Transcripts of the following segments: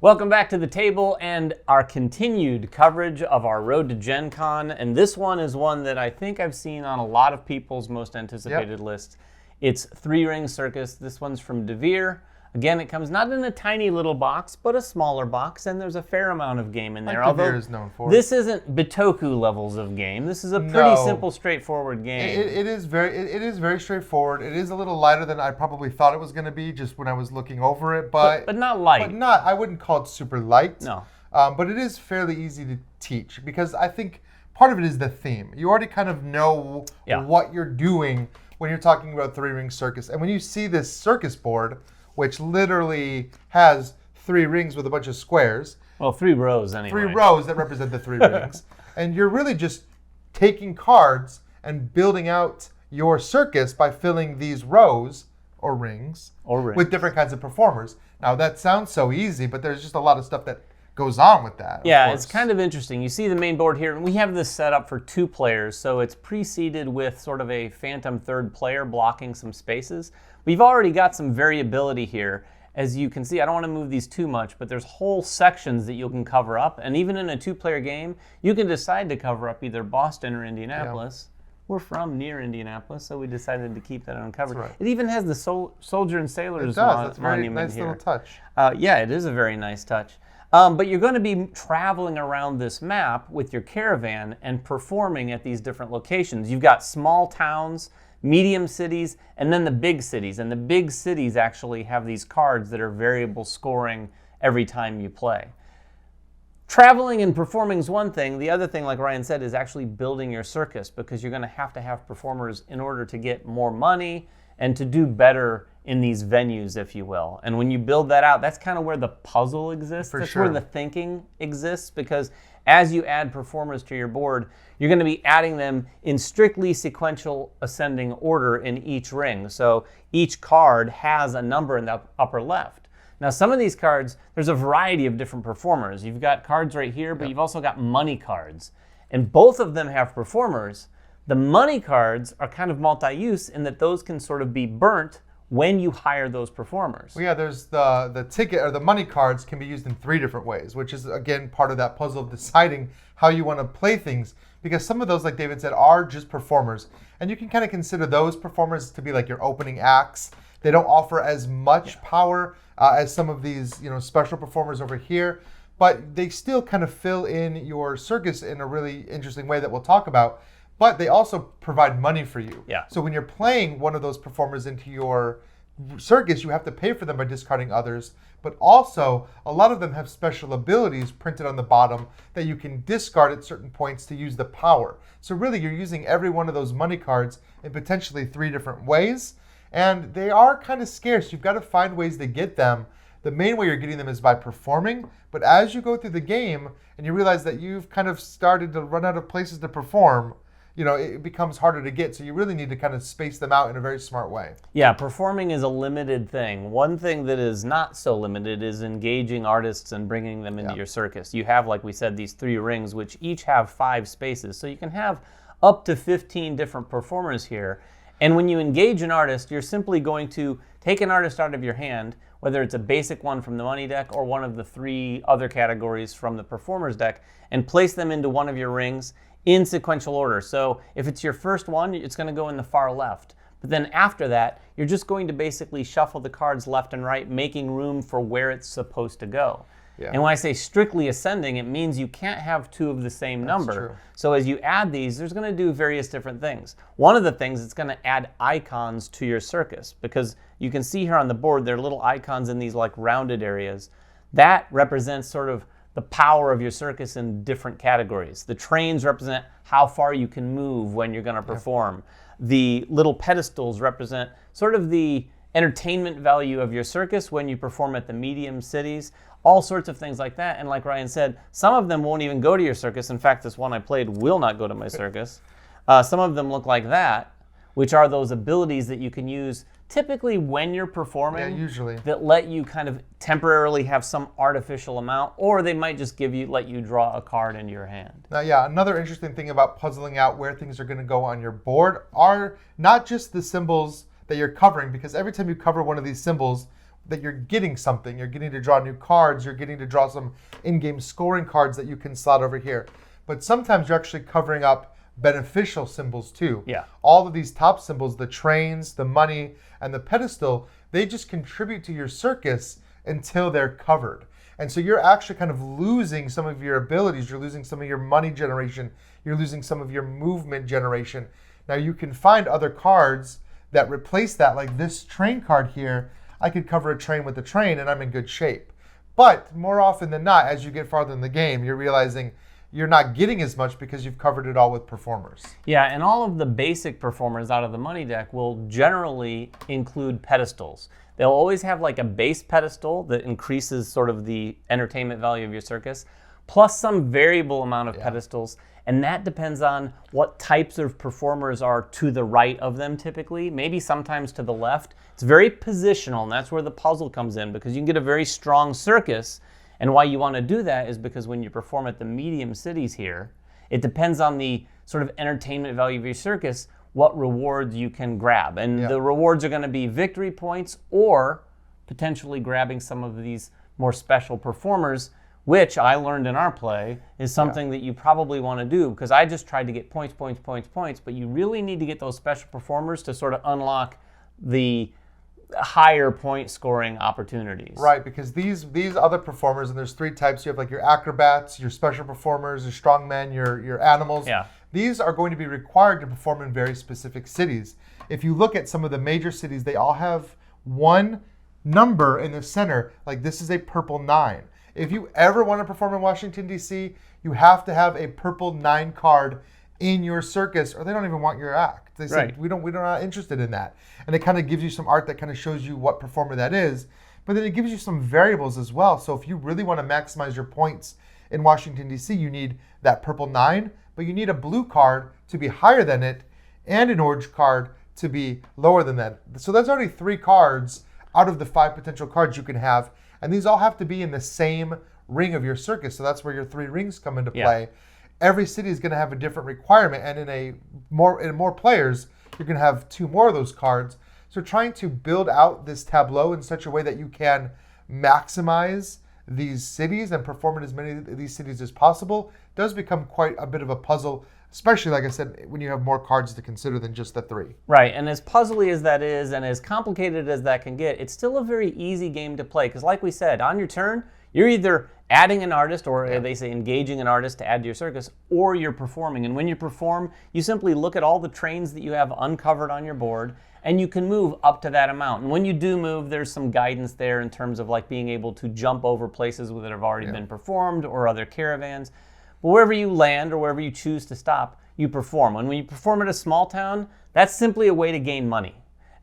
Welcome back to the table and our continued coverage of our Road to Gen Con. And this one is one that I think I've seen on a lot of people's most anticipated lists. It's 3 Ring Circus. This one's from DeVere. Again, it comes not in a tiny little box, but a smaller box, and there's a fair amount of game in there. Like DeVere is known for. This isn't Bitoku levels of game. This is a pretty simple, straightforward game. It is very straightforward. It is a little lighter than I probably thought it was going to be just when I was looking over it, but not light. I wouldn't call it super light. No. But it is fairly easy to teach because I think part of it is the theme. You already kind of know what you're doing when you're talking about 3 Ring Circus, and when you see this circus board, which literally has 3 rings with a bunch of squares. Well, 3 rows anyway. 3 rows that represent the 3 rings. And you're really just taking cards and building out your circus by filling these rows or rings with different kinds of performers. Now, that sounds so easy, but there's just a lot of stuff that goes on with that. Yeah, it's kind of interesting. You see the main board here, and we have this set up for 2 players, so it's preceded with sort of a phantom third player blocking some spaces. We've already got some variability here. As you can see, I don't want to move these too much, but there's whole sections that you can cover up, and even in a 2-player game, you can decide to cover up either Boston or Indianapolis. Yeah. We're from near Indianapolis, so we decided to keep that uncovered. Right. It even has the Soldier and Sailors monument here. It's a very nice little touch. Yeah, it is a very nice touch. But you're going to be traveling around this map with your caravan and performing at these different locations. You've got small towns, medium cities, and then the big cities. And the big cities actually have these cards that are variable scoring every time you play. Traveling and performing is one thing. The other thing, like Ryan said, is actually building your circus, because you're going to have performers in order to get more money and to do better in these venues, if you will. And when you build that out, that's kind of where the puzzle exists. That's where the thinking exists, because as you add performers to your board, you're going to be adding them in strictly sequential ascending order in each ring. So each card has a number in the upper left. Now, some of these cards, there's a variety of different performers. You've got cards right here, but you've also got money cards. And both of them have performers. The money cards are kind of multi-use in that those can sort of be burnt when you hire those performers. Well, yeah, there's the ticket, or the money cards can be used in 3 different ways, which is, again, part of that puzzle of deciding how you want to play things. Because some of those, like David said, are just performers. And you can kind of consider those performers to be like your opening acts. They don't offer as much power as some of these, special performers over here. But they still kind of fill in your circus in a really interesting way that we'll talk about. But they also provide money for you. Yeah. So when you're playing one of those performers into your circus, you have to pay for them by discarding others. But also, a lot of them have special abilities printed on the bottom that you can discard at certain points to use the power. So really, you're using every one of those money cards in potentially 3 different ways. And they are kind of scarce. You've got to find ways to get them. The main way you're getting them is by performing. But as you go through the game and you realize that you've kind of started to run out of places to perform, it becomes harder to get. So you really need to kind of space them out in a very smart way. Yeah, performing is a limited thing. One thing that is not so limited is engaging artists and bringing them into your circus. You have, like we said, these 3 rings, which each have 5 spaces. So you can have up to 15 different performers here. And when you engage an artist, you're simply going to take an artist out of your hand, whether it's a basic one from the money deck or one of the 3 other categories from the performers deck, and place them into one of your rings in sequential order. So if it's your first one, it's going to go in the far left. But then after that, you're just going to basically shuffle the cards left and right, making room for where it's supposed to go. Yeah. And when I say strictly ascending, it means you can't have 2 of the same number. True. So as you add these, there's going to do various different things. One of the things, it's going to add icons to your circus, because you can see here on the board, there are little icons in these like rounded areas. That represents sort of the power of your circus in different categories. The trains represent how far you can move when you're going to perform. The little pedestals represent sort of the entertainment value of your circus when you perform at the medium cities. All sorts of things like that. And like Ryan said, some of them won't even go to your circus. In fact, this one I played will not go to my circus. Some of them look like that, which are those abilities that you can use typically when you're performing, usually, that let you kind of temporarily have some artificial amount, or they might just let you draw a card into your hand. Now, another interesting thing about puzzling out where things are going to go on your board are not just the symbols that you're covering, because every time you cover one of these symbols, that you're getting something. You're getting to draw new cards. You're getting to draw some in-game scoring cards that you can slot over here. But sometimes you're actually covering up beneficial symbols too. Yeah. All of these top symbols, the trains, the money, and the pedestal, they just contribute to your circus until they're covered. And so you're actually kind of losing some of your abilities. You're losing some of your money generation. You're losing some of your movement generation. Now you can find other cards that replace that, like this train card here. I could cover a train with a train and I'm in good shape. But more often than not, as you get farther in the game, you're realizing you're not getting as much because you've covered it all with performers. Yeah, and all of the basic performers out of the money deck will generally include pedestals. They'll always have like a base pedestal that increases sort of the entertainment value of your circus, plus some variable amount of pedestals. And that depends on what types of performers are to the right of them typically, maybe sometimes to the left. It's very positional, and that's where the puzzle comes in, because you can get a very strong circus. And why you want to do that is because when you perform at the medium cities here, it depends on the sort of entertainment value of your circus, what rewards you can grab. And the rewards are going to be victory points or potentially grabbing some of these more special performers, which I learned in our play is something that you probably want to do, because I just tried to get points, but you really need to get those special performers to sort of unlock the higher point scoring opportunities. Right, because these other performers, and there's three types. You have like your acrobats, your special performers, your strongmen, your animals. Yeah. These are going to be required to perform in very specific cities. If you look at some of the major cities, they all have one number in the center. Like this is a purple 9. If you ever want to perform in Washington, D.C., you have to have a purple 9 card in your circus, or they don't even want your act. They say, we're not interested in that. And it kind of gives you some art that kind of shows you what performer that is, but then it gives you some variables as well. So if you really want to maximize your points in Washington, D.C., you need that purple 9, but you need a blue card to be higher than it, and an orange card to be lower than that. So that's already 3 cards out of the 5 potential cards you can have, and these all have to be in the same ring of your circus. So that's where your 3 rings come into play. Every city is going to have a different requirement, and in more players, you're going to have 2 more of those cards. So trying to build out this tableau in such a way that you can maximize these cities and perform in as many of these cities as possible does become quite a bit of a puzzle, especially, like I said, when you have more cards to consider than just the 3. Right, and as puzzly as that is and as complicated as that can get, it's still a very easy game to play, because like we said, on your turn, you're either adding an artist, or they say engaging an artist to add to your circus, or you're performing. And when you perform, you simply look at all the trains that you have uncovered on your board, and you can move up to that amount. And when you do move, there's some guidance there in terms of like being able to jump over places that have already been performed or other caravans. But wherever you land or wherever you choose to stop, you perform. And when you perform at a small town, that's simply a way to gain money.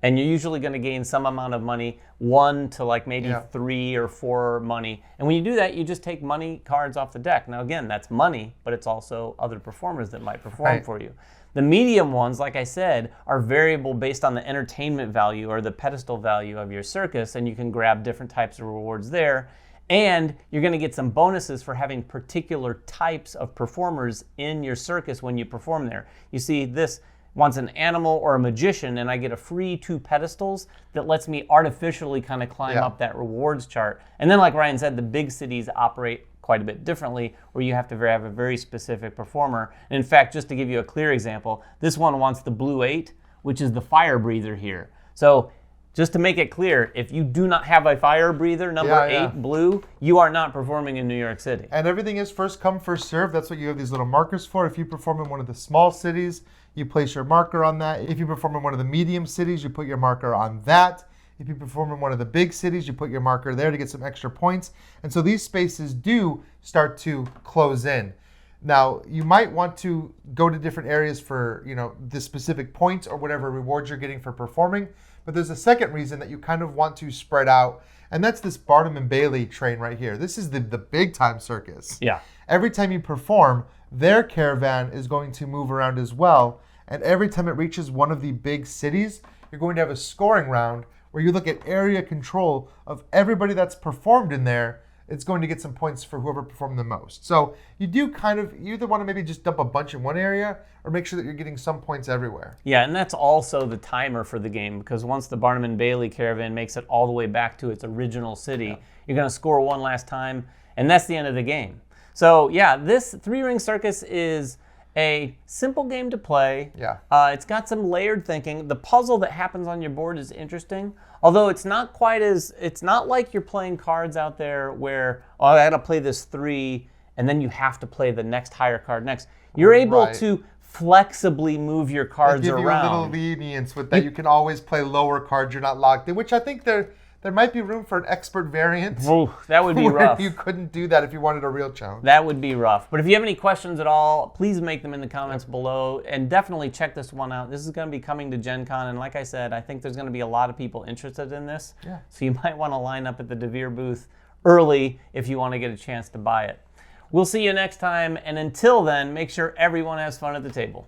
And you're usually going to gain some amount of money, 1 to like maybe 3 or 4 money. And when you do that, you just take money cards off the deck. Now again, that's money, but it's also other performers that might perform for you. The medium ones, like I said, are variable based on the entertainment value or the pedestal value of your circus, and you can grab different types of rewards there. And you're going to get some bonuses for having particular types of performers in your circus when you perform there. You see, this wants an animal or a magician, and I get a free 2 pedestals that lets me artificially kind of climb up that rewards chart. And then, like Ryan said, the big cities operate quite a bit differently, where you have to have a very specific performer. And in fact, just to give you a clear example, this one wants the blue 8, which is the fire breather here. So just to make it clear, if you do not have a fire breather, number 8 blue, you are not performing in New York City. And everything is first come, first serve. That's what you have these little markers for. If you perform in one of the small cities, you place your marker on that. If you perform in one of the medium cities, you put your marker on that. If you perform in one of the big cities, you put your marker there to get some extra points. And so these spaces do start to close in. Now, you might want to go to different areas for, the specific points or whatever rewards you're getting for performing. But there's a second reason that you kind of want to spread out, and that's this Barnum and Bailey train right here. This is the big time circus. Yeah. Every time you perform, their caravan is going to move around as well. And every time it reaches one of the big cities, you're going to have a scoring round where you look at area control of everybody that's performed in there it's going to get some points for whoever performed the most. So you do you either want to maybe just dump a bunch in one area or make sure that you're getting some points everywhere. Yeah, and that's also the timer for the game, because once the Barnum and Bailey caravan makes it all the way back to its original city, you're going to score one last time, and that's the end of the game. So yeah, this Ring Circus is a simple game to play. Yeah. It's got some layered thinking. The puzzle that happens on your board is interesting, although it's not like you're playing cards out there where, oh, I gotta play this 3, and then you have to play the next higher card next. You're able to flexibly move your cards around. Give you a little lenience with that. You can always play lower cards. You're not locked in, which I think there might be room for an expert variant. Ooh, that would be rough. You couldn't do that if you wanted a real challenge. That would be rough. But if you have any questions at all, please make them in the comments below, and definitely check this one out. This is going to be coming to Gen Con, and like I said, I think there's going to be a lot of people interested in this. Yeah. So you might want to line up at the DeVere booth early if you want to get a chance to buy it. We'll see you next time, and until then, make sure everyone has fun at the table.